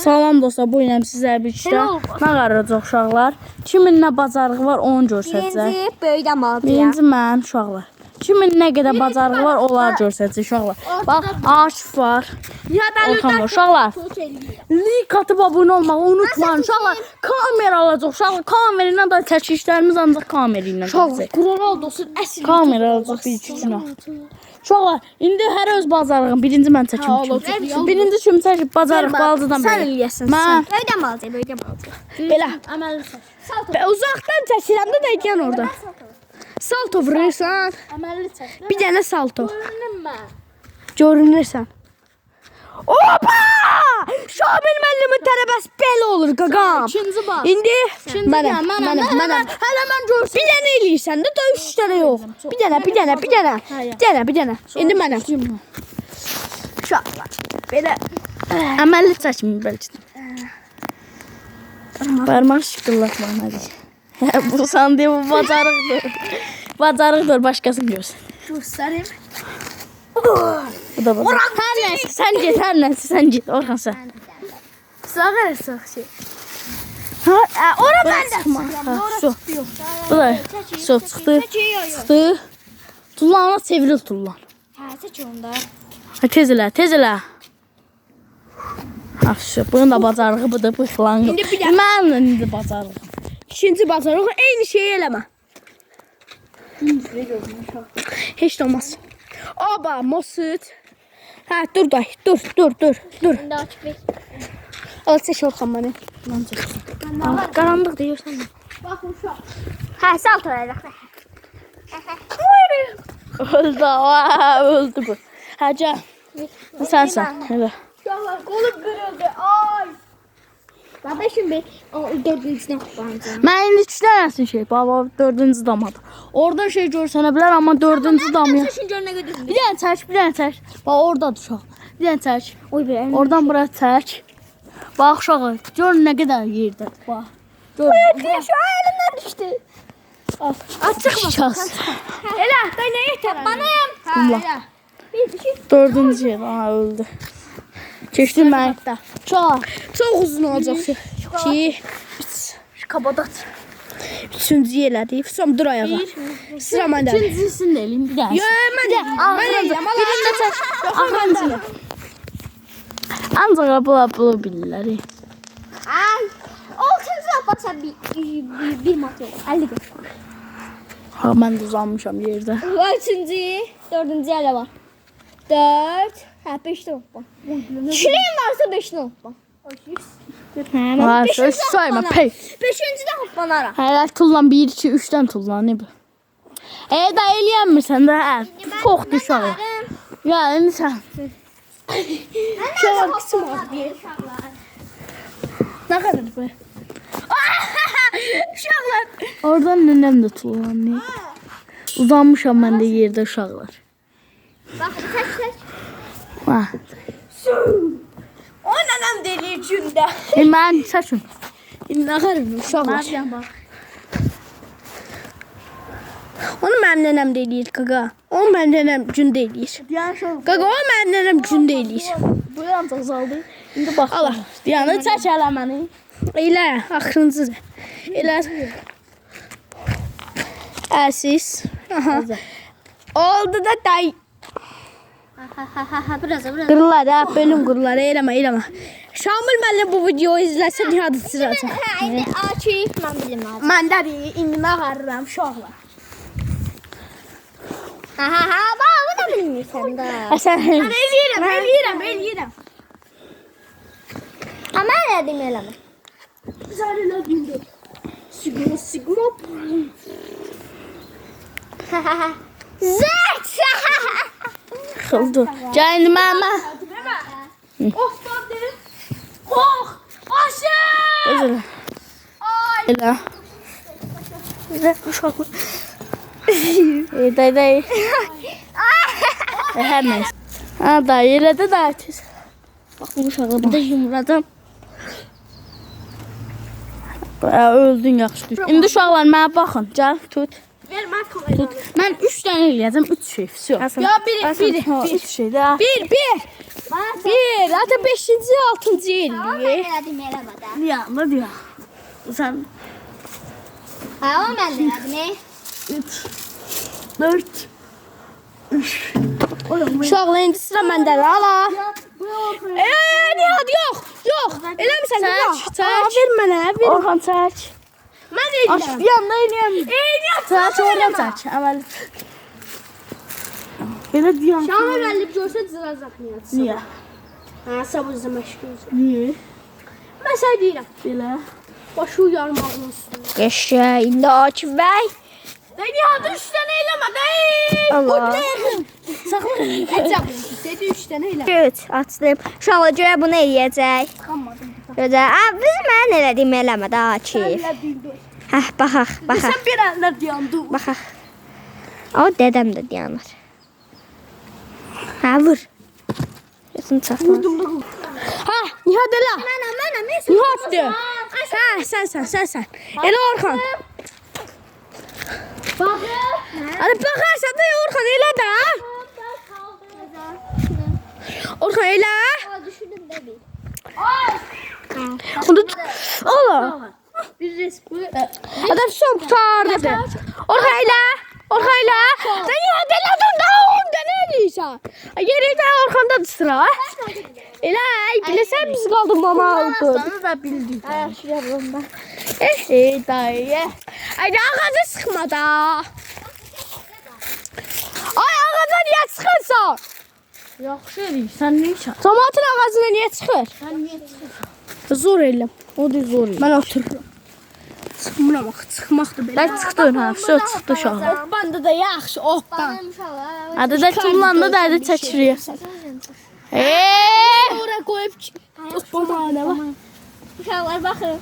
Salam dostlar, bu ilə sizə bir işlə nə qarayacaq uşaqlar? Kimin nə bacarığı var onu göstərəcək. Birinci böyüdən aldı. Birinci mən uşaqlar. Kimin nə qədər bacarığı var onları göstərəcək uşaqlar. Bax, Aşif var. Orxan var uşaqlar. Like atıb abunə olmağı unutmayın uşaqlar. Kamera alacaq uşaqlar. Kamera ilə də çəkişlərimiz ancaq kamera ilə gələcək. Kur'an olsun əsl. Kamera alacaq bir iki günə. Uşaqlar, indi hər öz bacarığım. Birinci mən çəkim. Birinci kim çəkib bacarıq balıcıdan Sən belə. eləyəsən. Mən Böyüdən aldı, böyüdən aldı. belə. Əməllisən. Uzaqdan çəkirəm də deyən orada. Salto vurursan. Əməlli çək. Bir dənə salto. Görünmə. Görünürsən. Opa! Şamil müəllimin tələbəsi belə olur qaqam. İkinci bal. İndi mənəm. Hələ mən görsün. Bir dənə eləyirsən də döyüş dənə yox. Bir dənə. İndi mənəm. Uşaqlar. Belə əməlli çəkmir bəlkə. Parmaq şıqqıllatma hadi. Bu sandı bu bacarıqdır. Bacarıqdır, başqasını görsün. Göstərim. Bu da bacarıq. Hər nəsə sən get. Orxan sən. Sağ sağ şey. Ora məndə. Su. Bu da su çıxdı. Çıxdı. Tullana çevril tullan. Hə, çək onda. Tez elə. Afşı, bunun da bacarığı budur, bu xlanğı. Mənim indi bacarığım. İkinci bacarığı eyni şeyi eləmə. Heç də olmaz. Oba, mosit. Hə, dur day, dur. İndi açıb ver. Al çək Orxan məni. Qaranlıq deyirsən. Baxın uşaq. Hə, salt olacaq. Öldü bu. Hə, gəl. Sən. Elə. Uşaqlar, qolum qırıldı. Ay. Qardaşım bir dördüncüdən qutlanacağım. Mən indi iki dənəsin şey. Baba dördüncü damadı. Orada şey görsənə bilər amma dördüncü damıyor. Saçın gör nə qədər. Bir dənə çək. Bax oradadır uşaq. Bir dənə çək. Oy be. Oradan bura çək. Bax uşağı. Gör nə qədər yerdədir. Bax. Gör. Şu əlimdən düşdü. Açıqma. Elə, day nə yetər? Banayam. Hə, elə. Bir, iki. Dördüncü yer. Aha öldü. Keçdim mən. Çox uzun olacaq şey. Kabadat. Üçüncü yerlədik. Son dur ayağa. Sıra məndə. İkincisini də eləyim bir dənə. Mən eləyəm. Birində çək. Axırıncı. Ancaq abla bilirlər. Ay. Altıncı yapacaq bir mat yox. 50 qır. Ha, mən də uzanmışam yerdə. Üçüncü, dördüncü elə var. 4, hə 5 də olub. Şirin varsa 5 də olub. Ha, söz sayma. Pey. 5-ci də hoppanara. Hələ tullan 1 2 3-dən tullan ne bu? Da eləyənmirsən də. Çox düşər. Ya indi sən. Şöyle kısım var. Nə qədər bu? Uşaqlar. Oradan nənəm də tullanır. Uzanmışam mən də yerdə uşaqlar. Bax, çək. Ha. O nənəm deli gündə. Mən çəkin. İndi nə qədər uşaqlar. Onu mənim nənəm də eləyir qaqa. Onu mənim nənəm gündə eləyir. Qaqa, o mənim nənəm gündə eləyir. Bu yancaq zaldı. İndi bax. Allah. Yəni çək hələ məni. Elə, axırıncıdır. Elə. Siz. Oldu da day. Biraz. Qırılar da, bölüm qırılar. Eləmə. Şamil müəllim bu videoyu izləsə nihadı sıracaq. İndi açıb mən bilmirəm. Məndədir, indi nə qarıram uşaqlar. Ha, bax, bu da bilmirsən də. Sən Eləyirəm. Amma elədim eləmə. Zarına bindi. Sigma. Zət! Xıldı. Gəl indi məmə. Aşağı! Elə. Elə uşaqlar. Day. Hər nəysə. Ha, day, elədə də tez. Bax bu uşağı da yumradım. Öldün yaxşı düş. İndi uşaqlar mənə baxın. Gəl, tut. Ver mən kameranı. Mən 3 dənə eləyəcəm, 3 şey. Vəsiyo. Ya biri. 3 şey də. 1. Hatta 5-ci, 6-cı eləyir. Elədim eləmədən. Ya, nə deyək? Sən Ha, o mən də elədim. 3 4 Uşaqlar indi sıra məndədir. Ala. Nihat yox. Yox. Eləmirsən yox. Çək. Ver mənə. Ver. Orxan çək. Mən eləyirəm. Aşkıyam da eləyəm. Nihat. Çək, oradan çək. Əvvəl. Belə deyəm. Şahı gəlib görsə cıracaq Nihat. Niyə? Ha, sabırca məşğulsun. Niyə? Mən sənə deyirəm. Belə. Başı yarmağın üstündə. Qəşəng, indi Akif bəy. Nihat 3 dənə eləmə. Allah. Saxla. Əcəb. Dedi 3 dənə elə. Güt, açdım. Uşaqlar görə bunu eləyəcək. Çıxamadım. Gözəl. Biz mən elədiyimi eləmədi Akif. Elə bildim. Hə, baxaq, baxaq, Sən bir əllə dayandı. baxaq. O dədəm də dayanır. Hə, vur. Gözünü çatma. Ha, Nihat elə. Mənəm. Nihat'dır. Hə, sən. Elə Orxan. Baxın. Hadi baxarsan da Orxan elə də. Orxan elə. Düşündüm də bir. Onu ola. Bir resmi. Adam son tutardı. Orxan elə. Sən Nihat elədin də onda nə eləyirsən? Yerində Orxanda sıra. Elə, biləsən biz qaldıq mama oldu. Sana da bildik. Şuraya vurun da. Dayı. Ay ağaca sıxma da. Ay ağaca niyə çıxırsan? Yaxşı eləyirsən, nə işə? Tomatın ağacına niyə çıxır? Sən niyə çıxırsan? Zor eləm. O da zor eləm. Mən otururum. Çıxmıram axı, çıxmaqdır belə. Дай çıxdın ha, все çıxdı uşağı. Banda da yaxşı, opdan. Adı da kullandı da adı çəkirik. Ora qoyub ki, opamana var. Uşaqlar baxın.